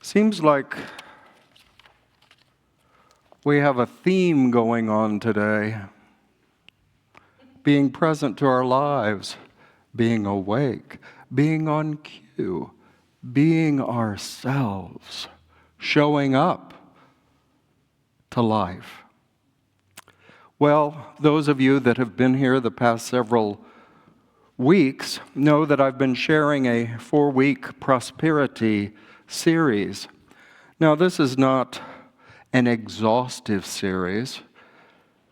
Seems like we have a theme going on today. Being present to our lives, being awake, being on cue, being ourselves, showing up to life. Well, those of you that have been here the past several weeks know that I've been sharing a 4-week prosperity series. Now, this is not an exhaustive series.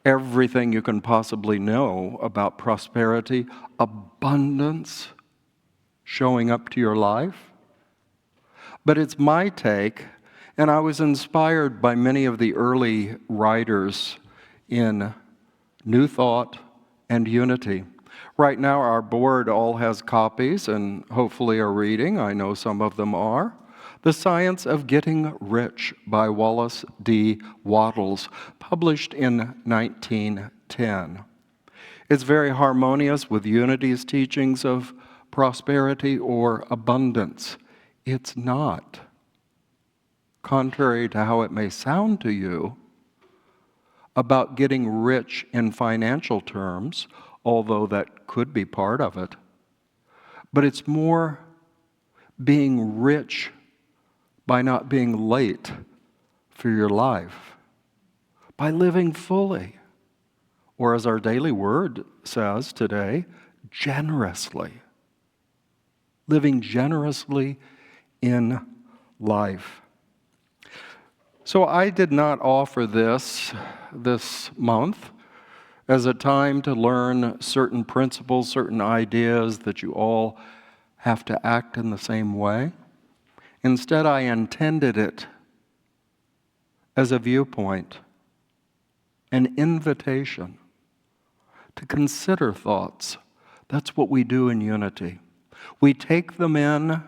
Everything you can possibly know about prosperity, abundance, showing up to your life. But it's my take, and I was inspired by many of the early writers in New Thought and Unity. Right now, our board all has copies and hopefully are reading. I know some of them are. The Science of Getting Rich by Wallace D. Wattles, published in 1910. It's very harmonious with Unity's teachings of prosperity or abundance. It's not. Contrary to how it may sound to you, about getting rich in financial terms, although that could be part of it. But it's more being rich by not being late for your life, by living fully, or as our daily word says today, generously. Living generously in life. So I did not offer this month as a time to learn certain principles, certain ideas that you all have to act in the same way. Instead, I intended it as a viewpoint, an invitation to consider thoughts. That's what we do in Unity. We take them in.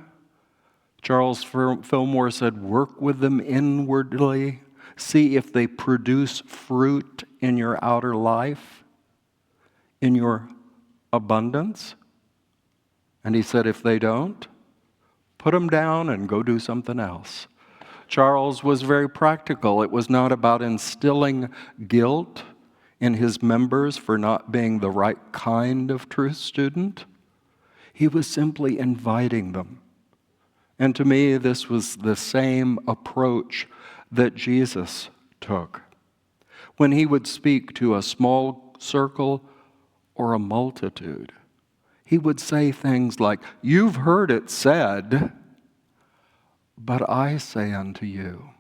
Charles Fillmore said, work with them inwardly. See if they produce fruit in your outer life, in your abundance. And he said, if they don't, put them down and go do something else. Charles was very practical. It was not about instilling guilt in his members for not being the right kind of truth student. He was simply inviting them. And to me, this was the same approach that Jesus took. When he would speak to a small circle or a multitude, he would say things like, you've heard it said, but I say unto you.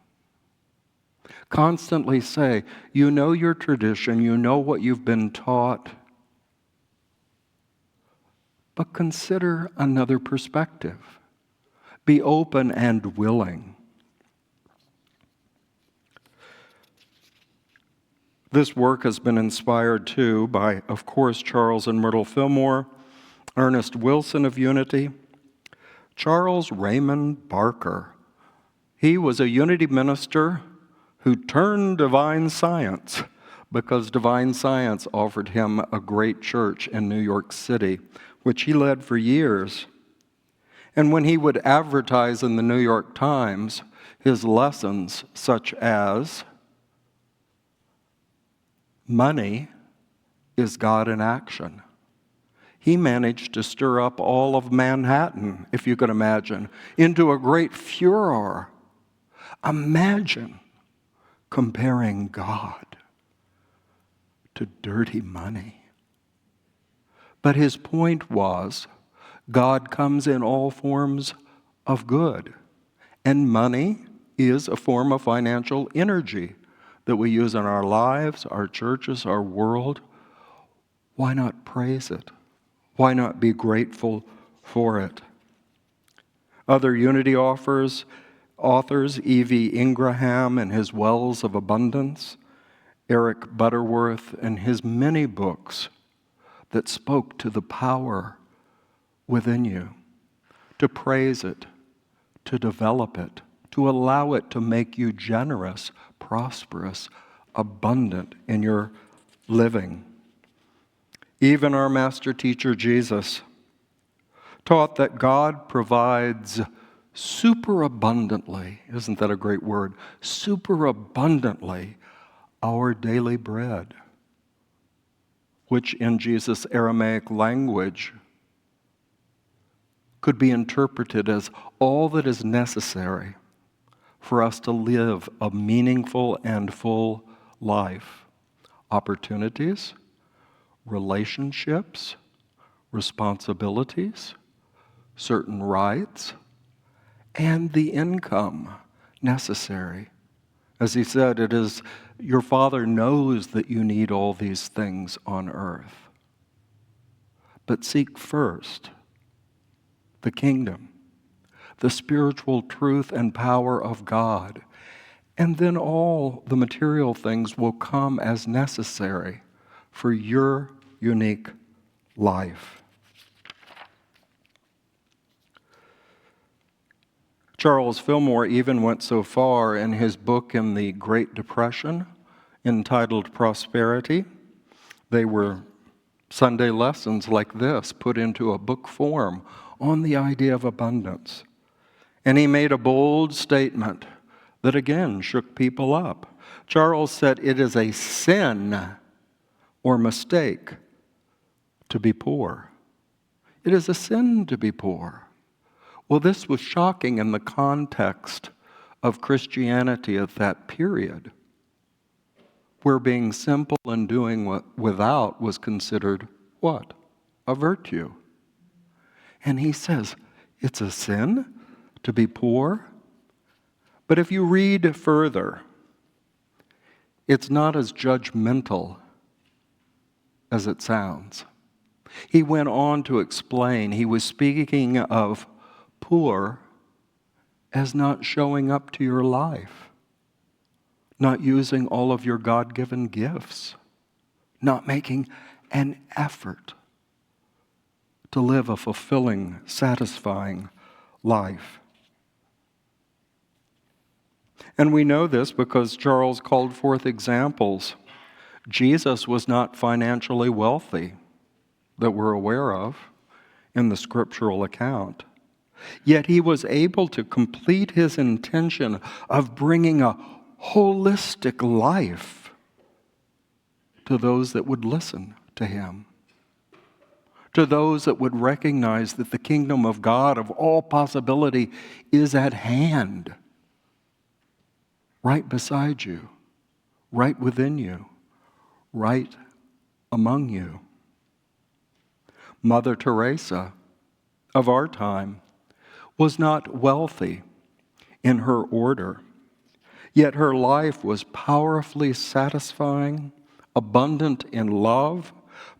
Constantly say, you know your tradition, you know what you've been taught, but consider another perspective. Be open and willing. This work has been inspired too by, of course, Charles and Myrtle Fillmore, Ernest Wilson of Unity, Charles Raymond Barker. He was a Unity minister who turned divine science because divine science offered him a great church in New York City, which he led for years. And when he would advertise in the New York Times his lessons such as, money is God in action, he managed to stir up all of Manhattan, if you can imagine, into a great furor. Imagine comparing God to dirty money. But his point was, God comes in all forms of good, and money is a form of financial energy that we use in our lives, our churches, our world. Why not praise it? Why not be grateful for it? Other Unity authors, E.V. Ingraham and his Wells of Abundance, Eric Butterworth and his many books that spoke to the power within you, to praise it, to develop it, to allow it to make you generous, prosperous, abundant in your living. Even our master teacher Jesus taught that God provides superabundantly, isn't that a great word? Superabundantly our daily bread, which in Jesus' Aramaic language could be interpreted as all that is necessary for us to live a meaningful and full life. Opportunities, relationships, responsibilities, certain rights, and the income necessary. As he said, it is your Father knows that you need all these things on earth. But seek first the kingdom, the spiritual truth and power of God, and then all the material things will come as necessary for your unique life. Charles Fillmore even went so far in his book in the Great Depression, entitled Prosperity. They were Sunday lessons like this put into a book form on the idea of abundance. And he made a bold statement that again shook people up. Charles said, "It is a sin or mistake to be poor. It is a sin to be poor." Well, this was shocking in the context of Christianity at that period, where being simple and doing without was considered what? A virtue. And he says, it's a sin to be poor. But if you read further, it's not as judgmental as it sounds. He went on to explain, he was speaking of poor as not showing up to your life, not using all of your God-given gifts, not making an effort to live a fulfilling, satisfying life. And we know this because Charles called forth examples. Jesus was not financially wealthy that we're aware of in the scriptural account. Yet he was able to complete his intention of bringing a holistic life to those that would listen to him, to those that would recognize that the kingdom of God of all possibility is at hand, right beside you, right within you, right among you. Mother Teresa of our time was not wealthy in her order, yet her life was powerfully satisfying, abundant in love,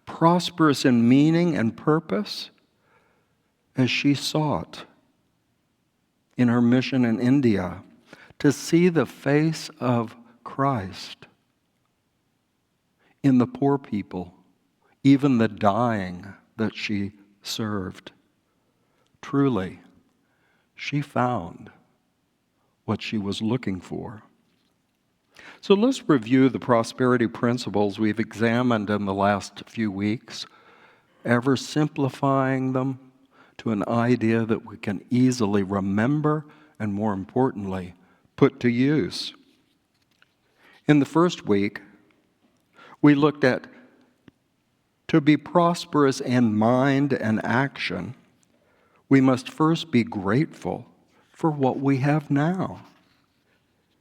prosperous in meaning and purpose, as she sought in her mission in India to see the face of Christ in the poor people, even the dying that she served. Truly, she found what she was looking for. So let's review the prosperity principles we've examined in the last few weeks, ever simplifying them to an idea that we can easily remember and, more importantly, put to use. In the first week, we looked at to be prosperous in mind and action, we must first be grateful for what we have now.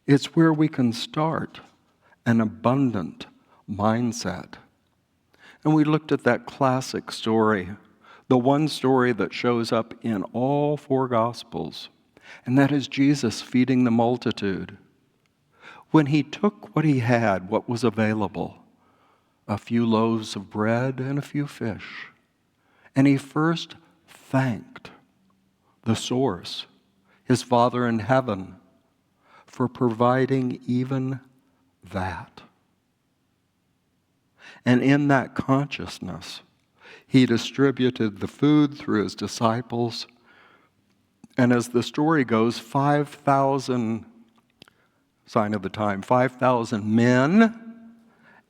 It's where we can start an abundant mindset. And we looked at that classic story, the one story that shows up in all four Gospels, and that is Jesus feeding the multitude. When he took what he had, what was available, a few loaves of bread and a few fish, and he first thanked the source, his Father in heaven, for providing even that. And in that consciousness, he distributed the food through his disciples. And as the story goes, 5,000, sign of the time, 5,000 men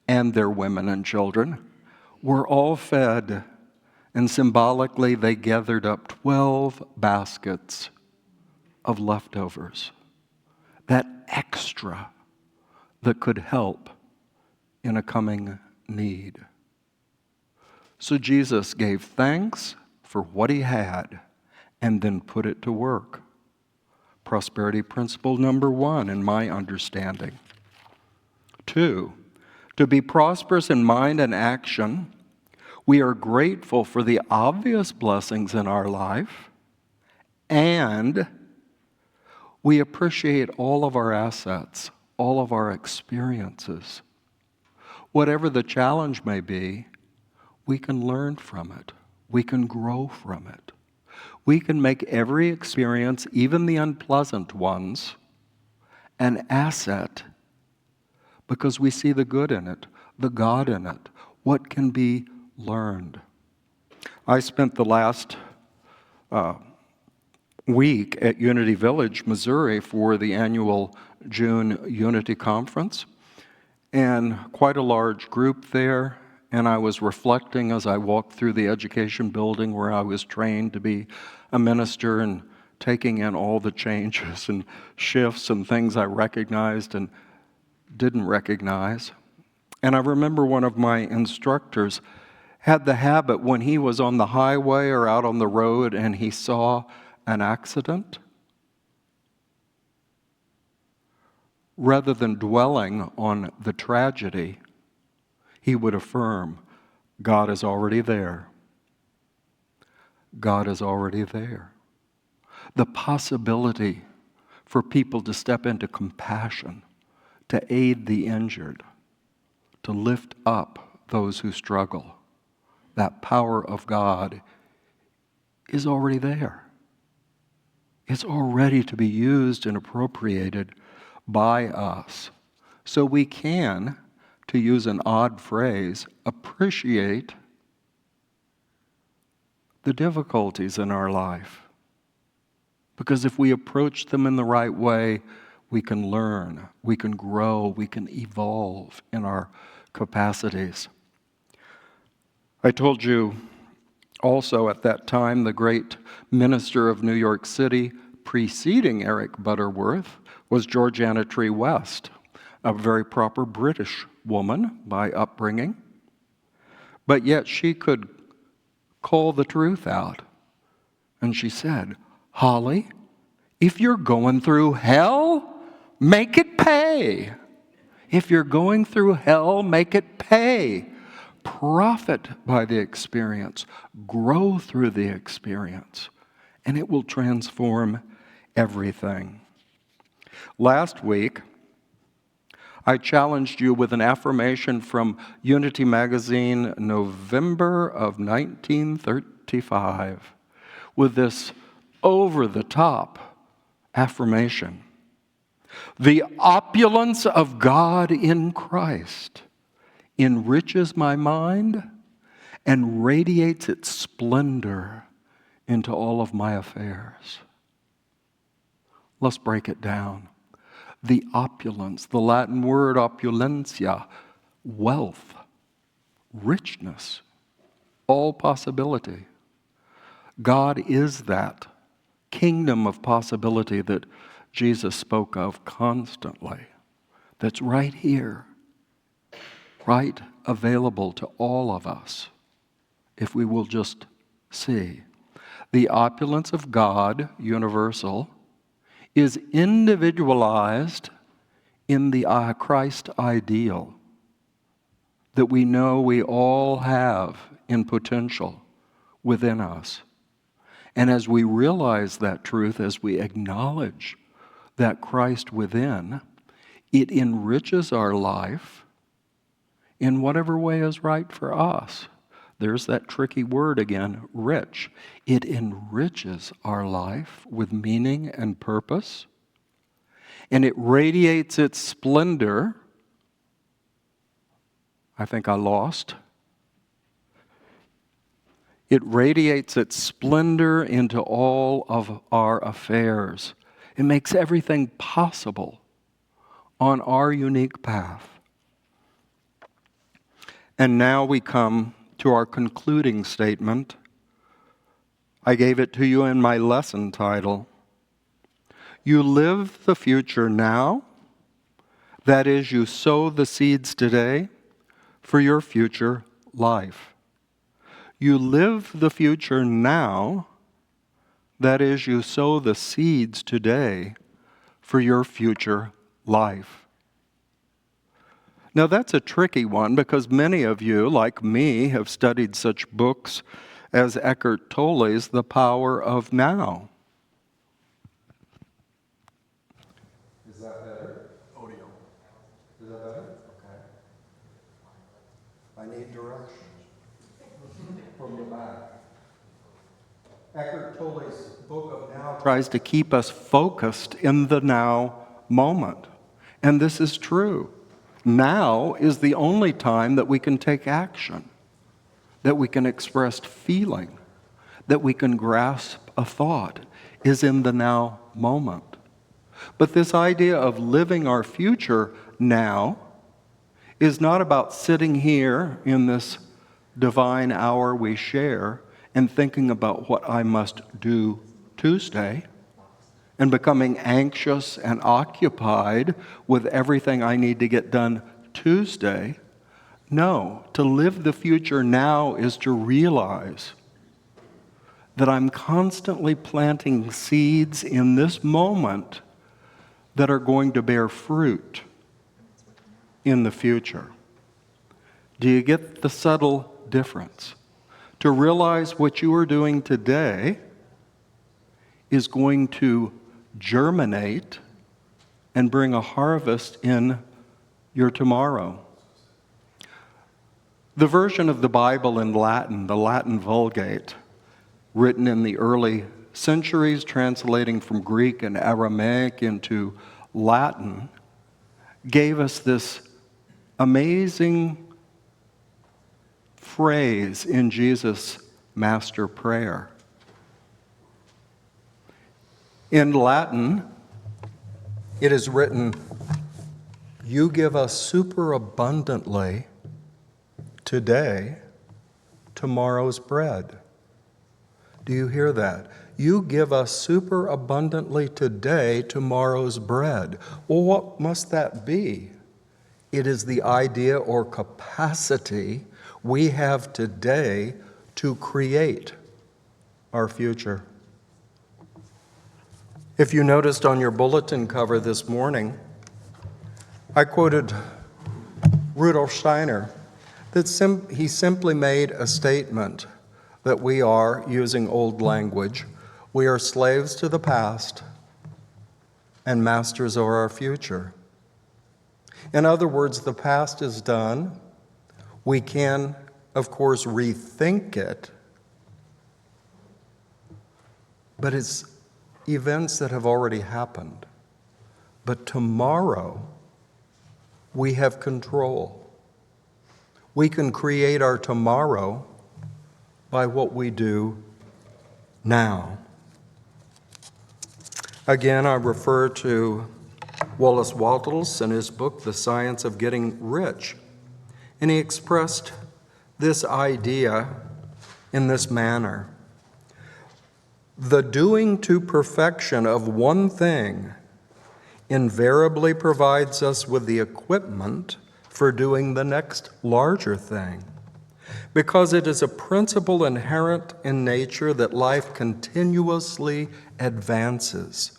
and their women and children were all fed. And symbolically, they gathered up 12 baskets of leftovers, that extra that could help in a coming need. So Jesus gave thanks for what he had and then put it to work. Prosperity principle number 1 in my understanding. 2, to be prosperous in mind and action, we are grateful for the obvious blessings in our life, and we appreciate all of our assets, all of our experiences. Whatever the challenge may be, we can learn from it. We can grow from it. We can make every experience, even the unpleasant ones, an asset because we see the good in it, the God in it, what can be learned. I spent the last week at Unity Village, Missouri for the annual June Unity Conference, and quite a large group there. And I was reflecting as I walked through the education building where I was trained to be a minister and taking in all the changes and shifts and things I recognized and didn't recognize. And I remember one of my instructors had the habit when he was on the highway or out on the road and he saw an accident, rather than dwelling on the tragedy, he would affirm, God is already there. God is already there. The possibility for people to step into compassion, to aid the injured, to lift up those who struggle, that power of God is already there. It's already to be used and appropriated by us. So we can, to use an odd phrase, appreciate the difficulties in our life. Because if we approach them in the right way, we can learn, we can grow, we can evolve in our capacities. I told you also at that time, the great minister of New York City preceding Eric Butterworth was Georgiana Tree West, a very proper British woman by upbringing. But yet she could call the truth out. And she said, Holly, if you're going through hell, make it pay. If you're going through hell, make it pay. Profit by the experience. Grow through the experience. And it will transform everything. Last week, I challenged you with an affirmation from Unity Magazine, November of 1935, with this over-the-top affirmation. The opulence of God in Christ enriches my mind and radiates its splendor into all of my affairs. Let's break it down. The opulence, the Latin word opulentia, wealth, richness, all possibility. God is that kingdom of possibility that Jesus spoke of constantly, that's right here, right available to all of us, if we will just see. The opulence of God, universal, is individualized in the Christ ideal that we know we all have in potential within us. And as we realize that truth, as we acknowledge that Christ within, it enriches our life in whatever way is right for us. There's that tricky word again, rich. It enriches our life with meaning and purpose, and it radiates its splendor. I think I lost. It radiates its splendor into all of our affairs. It makes everything possible on our unique path. And now we come to our concluding statement. I gave it to you in my lesson title. You live the future now. That is, you sow the seeds today for your future life. You live the future now. That is, you sow the seeds today for your future life. Now that's a tricky one because many of you, like me, have studied such books as Eckhart Tolle's The Power of Now. Is that better? Audio. Is that better? Okay. I need directions from the back. Eckhart Tolle's Book of Now tries to keep us focused in the now moment. And this is true. Now is the only time that we can take action, that we can express feeling, that we can grasp a thought, is in the now moment. But this idea of living our future now is not about sitting here in this divine hour we share and thinking about what I must do Tuesday and becoming anxious and occupied with everything I need to get done Tuesday. No, to live the future now is to realize that I'm constantly planting seeds in this moment that are going to bear fruit in the future. Do you get the subtle difference? To realize what you are doing today is going to germinate and bring a harvest in your tomorrow. The version of the Bible in Latin, the Latin Vulgate, written in the early centuries, translating from Greek and Aramaic into Latin, gave us this amazing phrase in Jesus' Master Prayer. In Latin, it is written, "You give us superabundantly today tomorrow's bread." Do you hear that? You give us superabundantly today tomorrow's bread. Well, what must that be? It is the idea or capacity we have today to create our future. If you noticed on your bulletin cover this morning, I quoted Rudolf Steiner that he simply made a statement that we are, using old language, we are slaves to the past and masters of our future. In other words, the past is done. We can, of course, rethink it, but it's events that have already happened. But tomorrow, we have control. We can create our tomorrow by what we do now. Again, I refer to Wallace Wattles and his book, The Science of Getting Rich. And he expressed this idea in this manner. The doing to perfection of one thing invariably provides us with the equipment for doing the next larger thing, because it is a principle inherent in nature that life continuously advances.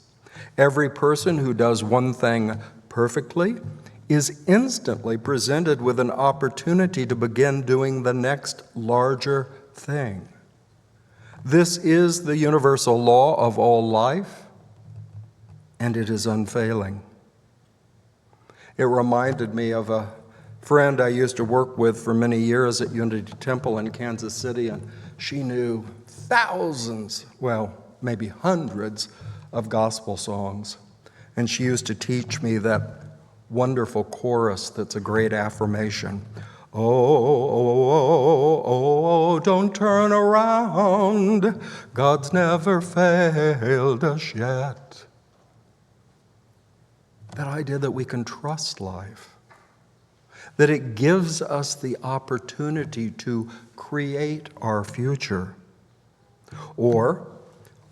Every person who does one thing perfectly is instantly presented with an opportunity to begin doing the next larger thing. This is the universal law of all life, and it is unfailing. It reminded me of a friend I used to work with for many years at Unity Temple in Kansas City, and she knew thousands, well, maybe hundreds of gospel songs. And she used to teach me that wonderful chorus that's a great affirmation. Oh, don't turn around. God's never failed us yet. That idea that we can trust life, that it gives us the opportunity to create our future. Or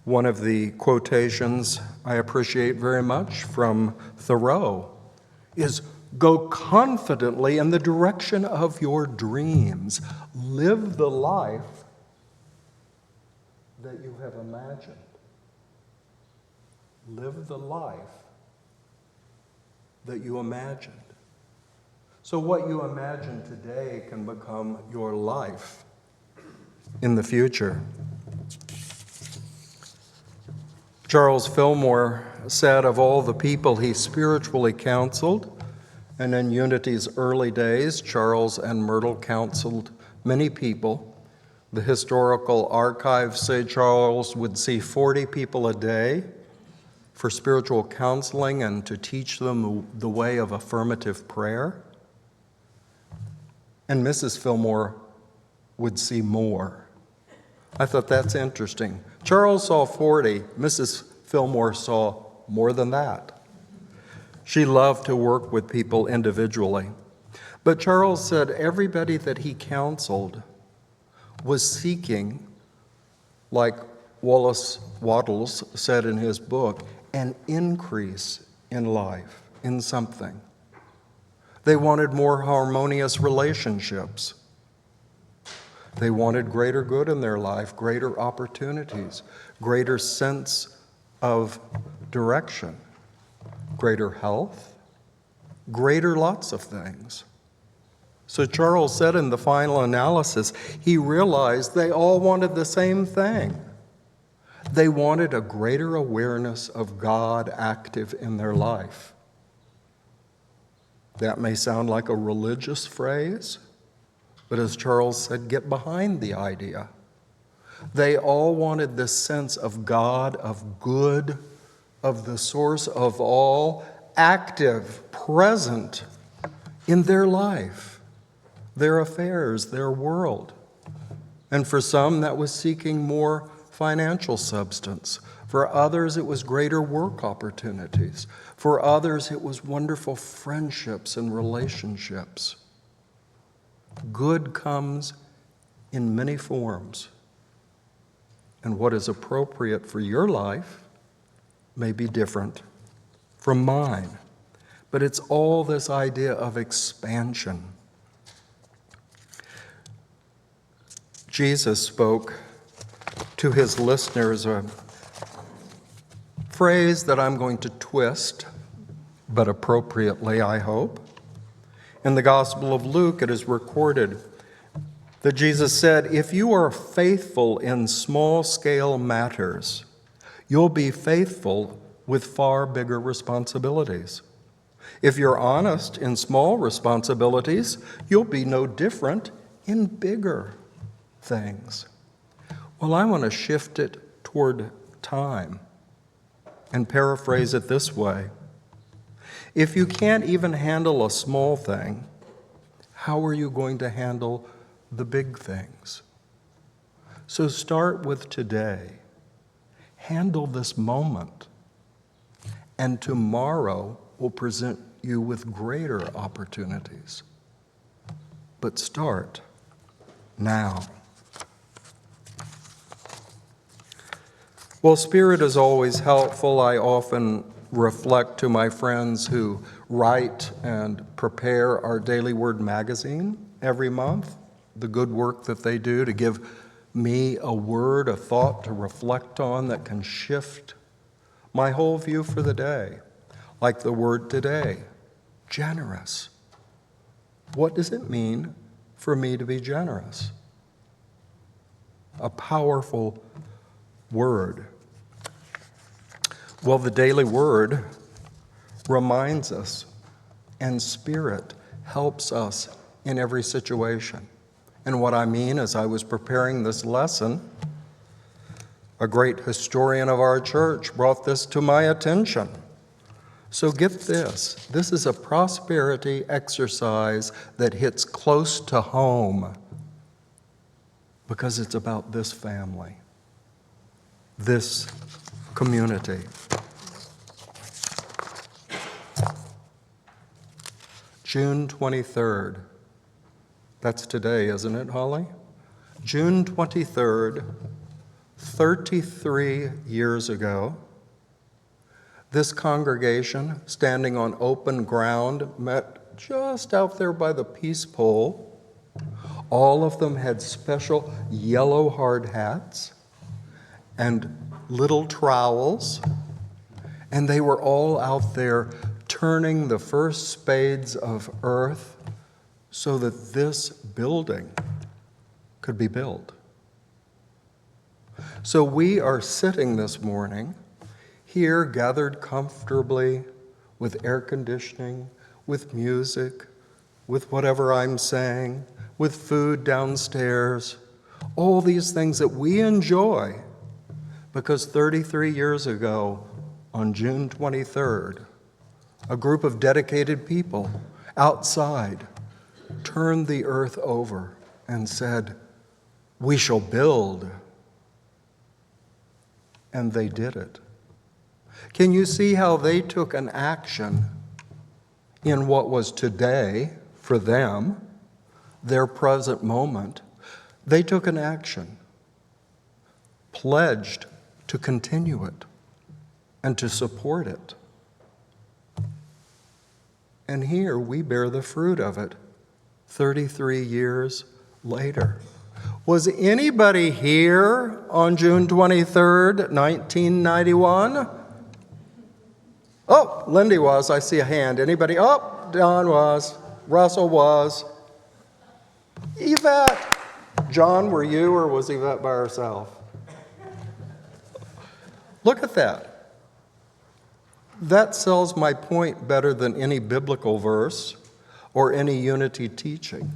One of the quotations I appreciate very much from Thoreau is, "Go confidently in the direction of your dreams. Live the life that you have imagined." Live the life that you imagined. So what you imagine today can become your life in the future. Charles Fillmore said of all the people he spiritually counseled, and in Unity's early days, Charles and Myrtle counseled many people. The historical archives say Charles would see 40 people a day for spiritual counseling and to teach them the way of affirmative prayer. And Mrs. Fillmore would see more. I thought that's interesting. Charles saw 40, Mrs. Fillmore saw more than that. She loved to work with people individually. But Charles said everybody that he counseled was seeking, like Wallace Wattles said in his book, an increase in life, in something. They wanted more harmonious relationships. They wanted greater good in their life, greater opportunities, greater sense of direction, greater health, greater lots of things. So Charles said in the final analysis, he realized they all wanted the same thing. They wanted a greater awareness of God active in their life. That may sound like a religious phrase, but as Charles said, get behind the idea. They all wanted this sense of God, of good, of the source of all, active, present in their life, their affairs, their world. And for some, that was seeking more financial substance. For others, it was greater work opportunities. For others, it was wonderful friendships and relationships. Good comes in many forms. And what is appropriate for your life may be different from mine. But it's all this idea of expansion. Jesus spoke to his listeners a phrase that I'm going to twist, but appropriately, I hope. In the Gospel of Luke, it is recorded that Jesus said, "If you are faithful in small-scale matters, you'll be faithful with far bigger responsibilities. If you're honest in small responsibilities, you'll be no different in bigger things." Well, I want to shift it toward time and paraphrase it this way. If you can't even handle a small thing, how are you going to handle the big things? So start with today. Handle this moment, and tomorrow will present you with greater opportunities. But start now. Well, spirit is always helpful. I often reflect to my friends who write and prepare our Daily Word magazine every month, the good work that they do to give me a word, a thought to reflect on that can shift my whole view for the day. Like the word today, generous. What does it mean for me to be generous? A powerful word. Well, the daily word reminds us, and spirit helps us in every situation. And what I mean, as I was preparing this lesson, a great historian of our church brought this to my attention. So get this. This is a prosperity exercise that hits close to home because it's about this family, this community. June 23rd. That's today, isn't it, Holly? June 23rd, 33 years ago, this congregation, standing on open ground, met just out there by the peace pole. All of them had special yellow hard hats and little trowels, and they were all out there turning the first spades of earth so that this building could be built. So we are sitting this morning here, gathered comfortably, with air conditioning, with music, with whatever I'm saying, with food downstairs, all these things that we enjoy because 33 years ago, on June 23rd, a group of dedicated people outside turned the earth over and said, "We shall build." And they did it. Can you see how they took an action in what was today for them, their present moment? They took an action, pledged to continue it and to support it. And here we bear the fruit of it 33 years later. Was anybody here on June 23rd, 1991? Oh, Lindy was. I see a hand. Anybody? Oh, Don was. Russell was. Yvette. John, were you, or was Yvette by herself? Look at that. That sells my point better than any biblical verse or any unity teaching,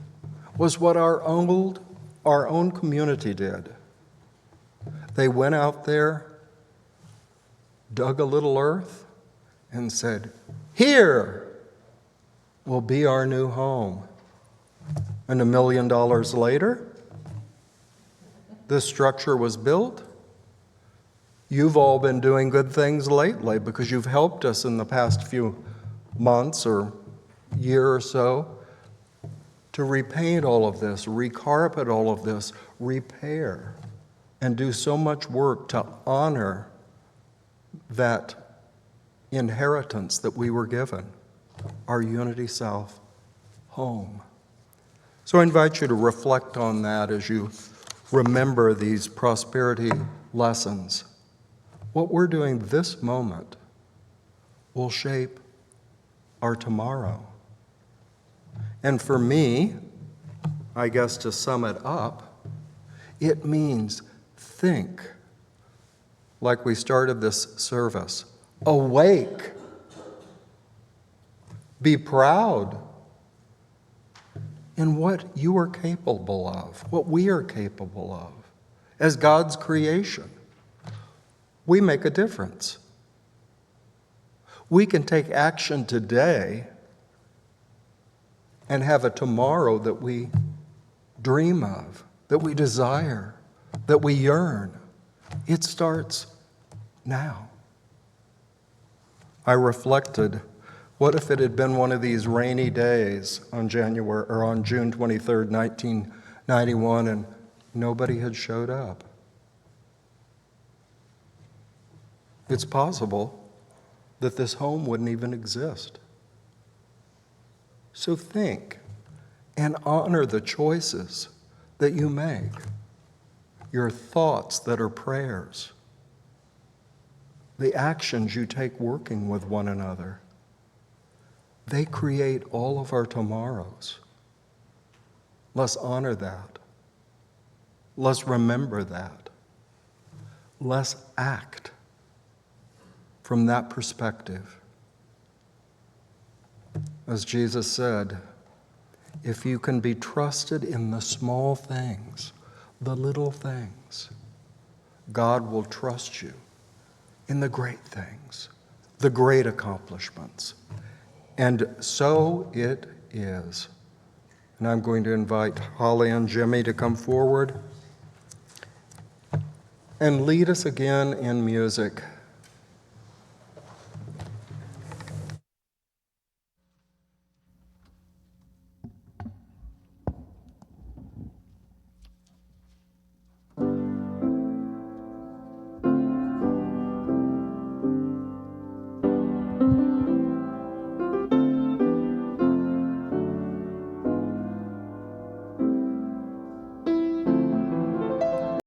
was what our own community did. They went out there, dug a little earth, and said, "Here will be our new home." And $1 million later, this structure was built. You've all been doing good things lately because you've helped us in the past few months or year or so to repaint all of this, recarpet all of this, repair, and do so much work to honor that inheritance that we were given, our Unity South home. So I invite you to reflect on that as you remember these prosperity lessons. What we're doing this moment will shape our tomorrow. And for me, I guess to sum it up, it means think, like we started this service. Awake. Be proud in what you are capable of, what we are capable of. As God's creation, we make a difference. We can take action today and have a tomorrow that we dream of, that we desire, that we yearn. It starts now. I reflected, what if it had been one of these rainy days on June 23rd, 1991, and nobody had showed up? It's possible that this home wouldn't even exist. So think and honor the choices that you make, your thoughts that are prayers, the actions you take working with one another. They create all of our tomorrows. Let's honor that. Let's remember that. Let's act from that perspective. As Jesus said, if you can be trusted in the small things, the little things, God will trust you in the great things, the great accomplishments. And so it is. And I'm going to invite Holly and Jimmy to come forward and lead us again in music.